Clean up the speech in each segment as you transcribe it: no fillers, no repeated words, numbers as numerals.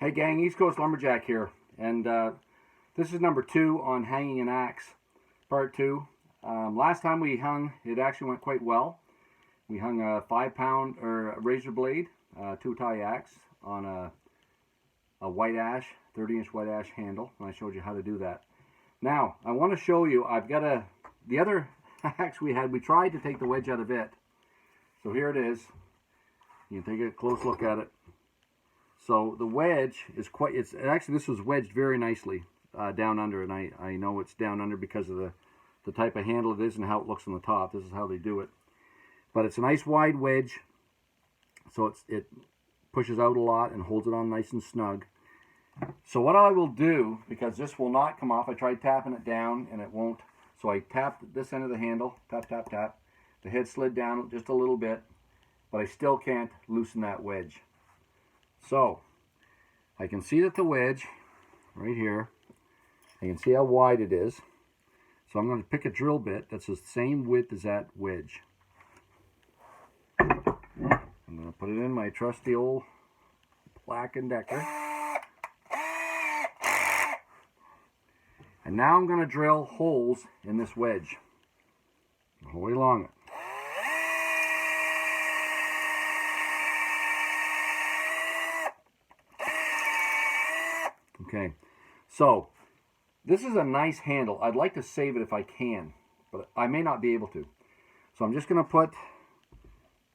Hey gang, East Coast Lumberjack here, and this is number 2 on hanging an axe, part 2. Last time we hung, it actually went quite well. We hung a 5-pound or a razor blade, 2-tie axe on a white ash, 30-inch white ash handle, and I showed you how to do that. Now, I want to show you, I've got the other axe we had, we tried to take the wedge out of it. So here it is. You can take a close look at it. So the wedge is actually this was wedged very nicely down under, and I know it's down under because of the type of handle it is and how it looks on the top. This is how they do it. But it's a nice wide wedge, so it pushes out a lot and holds it on nice and snug. So what I will do, because this will not come off, I tried tapping it down and it won't. So I tapped this end of the handle, tap, tap, tap. The head slid down just a little bit, but I still can't loosen that wedge. So, I can see that the wedge, right here, I can see how wide it is. So I'm going to pick a drill bit that's the same width as that wedge. I'm going to put it in my trusty old Black & Decker. And now I'm going to drill holes in this wedge, the whole way along it. Okay, so this is a nice handle. I'd like to save it if I can, but I may not be able to. So I'm just going to put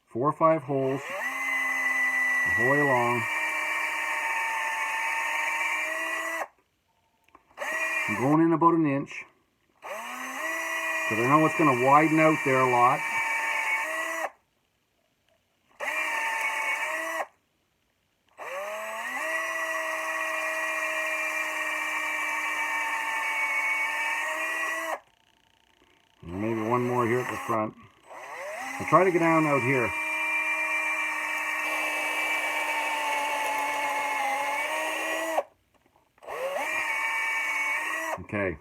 4 or 5 holes the whole way along. I'm going in about 1 inch, because I know it's going to widen out there a lot. And maybe one more here at the front. I'll try to get down out here. Okay,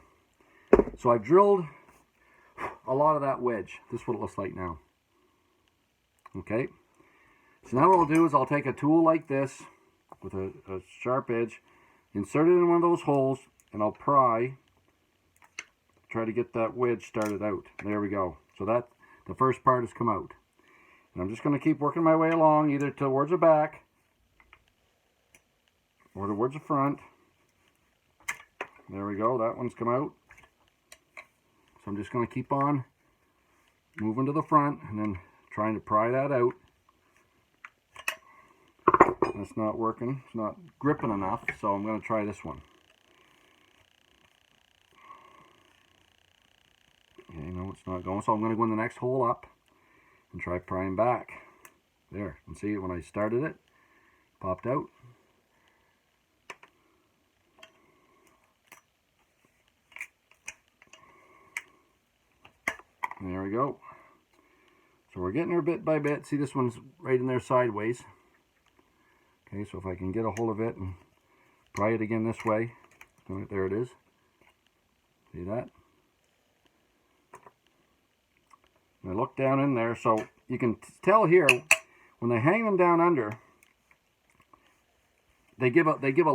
so I've drilled a lot of that wedge. This is what it looks like now. Okay, so now what I'll do is I'll take a tool like this with a sharp edge, insert it in one of those holes, and I'll pry. Try to get that wedge started out. There we go. So that the first part has come out. And I'm just going to keep working my way along, either towards the back or towards the front. There we go. That one's come out. So I'm just going to keep on moving to the front and then trying to pry that out. That's not working. It's not gripping enough, so I'm going to try this one. Okay, no, it's not going. So I'm going to go in the next hole up and try prying back. There, you can see when I started it, popped out. And there we go. So we're getting there bit by bit. See, this one's right in there sideways. Okay, so if I can get a hold of it and pry it again this way. There it is. See that? And I look down in there, so you can tell here when they hang them down under, they take a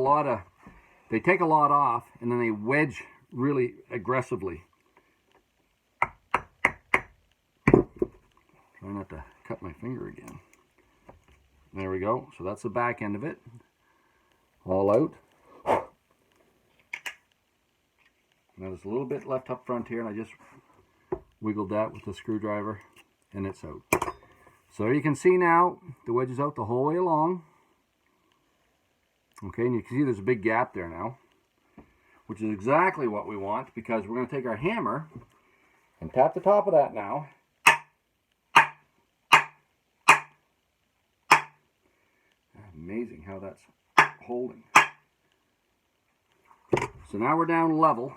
lot off, and then they wedge really aggressively. Try not to cut my finger again. There we go. So that's the back end of it, all out. Now there's a little bit left up front here, and I just wiggled that with the screwdriver, and it's out. So you can see now the wedge is out the whole way along. Okay, and you can see there's a big gap there now, which is exactly what we want, because we're going to take our hammer and tap the top of that now. Amazing how that's holding. So now we're down level.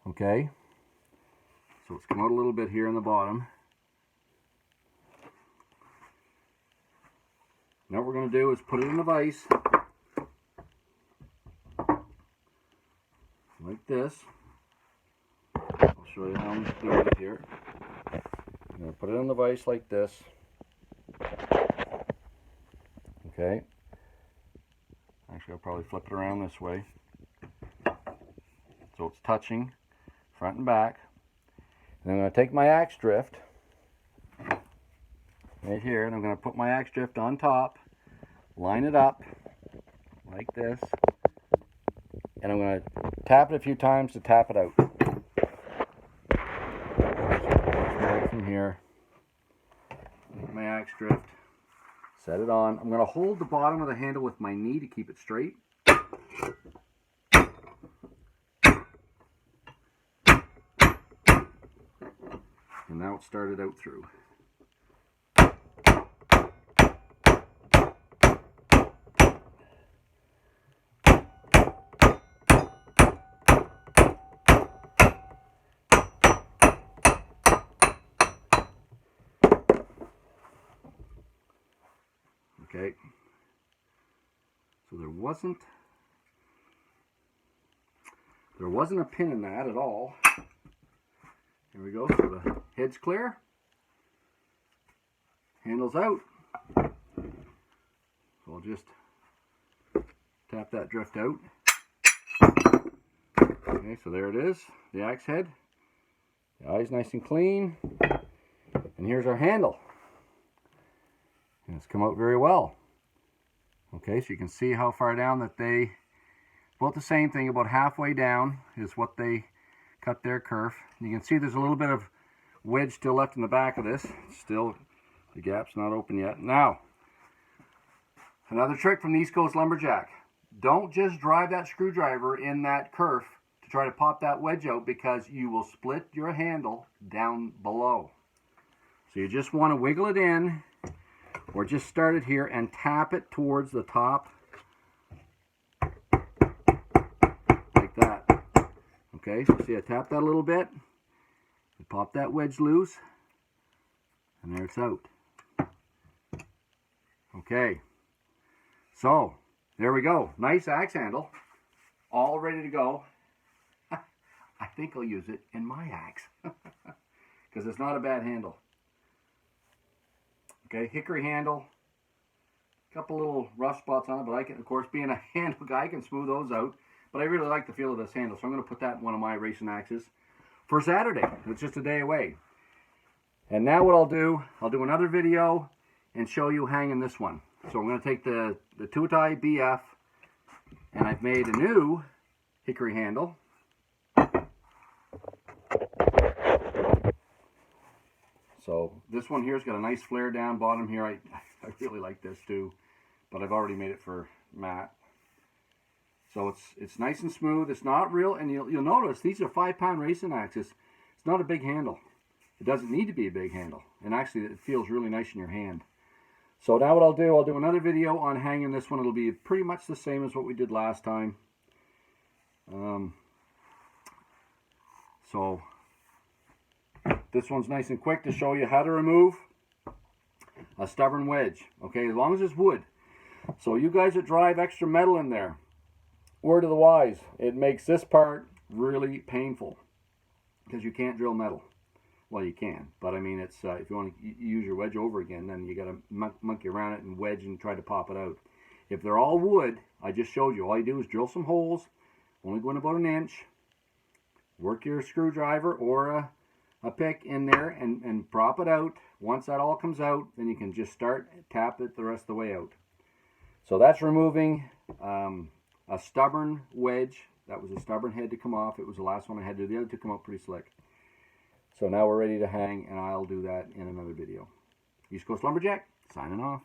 Okay. So it's come out a little bit here in the bottom. Now what we're going to do is put it in the vise. Like this. I'll show you how I'm doing it here. I'm going to put it in the vise like this. Okay. Actually, I'll probably flip it around this way. So it's touching front and back. And I'm going to take my axe drift right here, and I'm going to put my axe drift on top, line it up like this, and I'm going to tap it a few times to tap it out. From here, take my axe drift, set it on. I'm going to hold the bottom of the handle with my knee to keep it straight. And now it's started out through. Okay, so there wasn't a pin in that at all. Here we go, so the head's clear, handle's out. So I'll just tap that drift out. Okay, so there it is, the axe head. The eye's nice and clean. And here's our handle. And it's come out very well. Okay, so you can see how far down that they, both the same thing, about halfway down is what they cut their kerf. You can see there's a little bit of wedge still left in the back of this. Still, the gap's not open yet. Now, another trick from the East Coast Lumberjack. Don't just drive that screwdriver in that kerf to try to pop that wedge out, because you will split your handle down below. So you just want to wiggle it in, or just start it here and tap it towards the top like that. Okay, so see I tap that a little bit, pop that wedge loose, and there it's out. Okay, so there we go. Nice axe handle, all ready to go. I think I'll use it in my axe because it's not a bad handle. Okay, hickory handle, a couple little rough spots on it, but I can, of course, being a handle guy, I can smooth those out. But I really like the feel of this handle, so I'm going to put that in one of my racing axes for Saturday. It's just a day away. And now what I'll do another video and show you hanging this one. So I'm going to take the two-tie BF, and I've made a new hickory handle. So this one here's got a nice flare down bottom here. I really like this too, but I've already made it for Matt. So it's nice and smooth. It's not real, and you'll notice these are 5-pound racing axes. It's not a big handle. It doesn't need to be a big handle, and actually it feels really nice in your hand. So now what I'll do another video on hanging this one. It'll be pretty much the same as what we did last time. So this one's nice and quick to show you how to remove a stubborn wedge. Okay, as long as it's wood. So you guys that drive extra metal in there, word of the wise, it makes this part really painful because you can't drill metal. Well, you can, but I mean, it's if you want to use your wedge over again, then you got to monkey around it and wedge and try to pop it out. If they're all wood, I just showed you, all you do is drill some holes, only going about 1 inch, work your screwdriver or a pick in there and prop it out. Once that all comes out, then you can just start, tap it the rest of the way out. So that's removing a stubborn wedge. That was a stubborn head to come off. It was the last one I had to do. The other two come out pretty slick. So now we're ready to hang, and I'll do that in another video. East Coast Lumberjack, signing off.